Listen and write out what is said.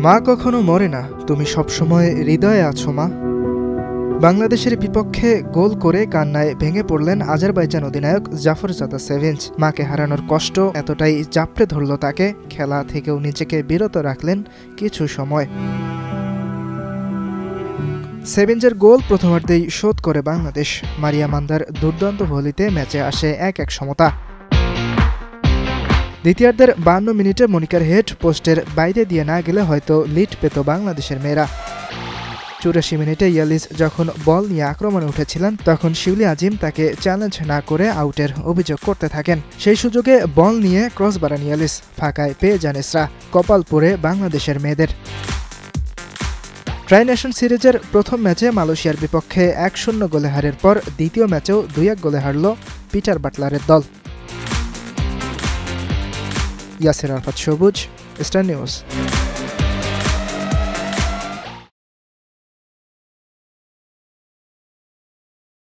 মা কখনো মরে না, তুমি সবসময় হৃদয়ে আছো মা। বাংলাদেশের বিপক্ষে গোল করে কান্নায় ভেঙে পড়লেন আজারবাইজান অধিনায়ক জাফরজাদা সেভিঞ্চ। মাকে হারানোর কষ্ট এতটাই জাপটে ধরল তাকে, খেলা থেকেও নিজেকে বিরত রাখলেন কিছু সময়। সেভিঞ্চের গোল প্রথমার্ধেই শোধ করে বাংলাদেশ। মারিয়া মান্দার দুর্দান্ত ভলিতে ম্যাচে আসে 1-1 সমতা। দ্বিতীয়ার্ধের 52 মিনিটে মনিকার হেড পোস্টের বাইরে দিয়ে না গেলে হয়তো লিড পেত বাংলাদেশের মেয়েরা। 84 মিনিটে ইয়ালিস যখন বল নিয়ে আক্রমণে উঠেছিলেন, তখন শিউলি আজিম তাকে চ্যালেঞ্জ না করে আউটের অভিযোগ করতে থাকেন। সেই সুযোগে বল নিয়ে ক্রস বাড়ান ইয়ালিস, ফাঁকায় পেয়ে যান ইসরা। কপাল পোড়ে বাংলাদেশের মেয়েদের। ট্রাই নেশন সিরিজের প্রথম ম্যাচে মালয়েশিয়ার বিপক্ষে 1-0 গোলে হারের পর দ্বিতীয় ম্যাচেও 2-1 গোলে হারল পিটার বাটলারের দল। ইয়াসির আরাফাত সবুজ, স্টার নিউজ।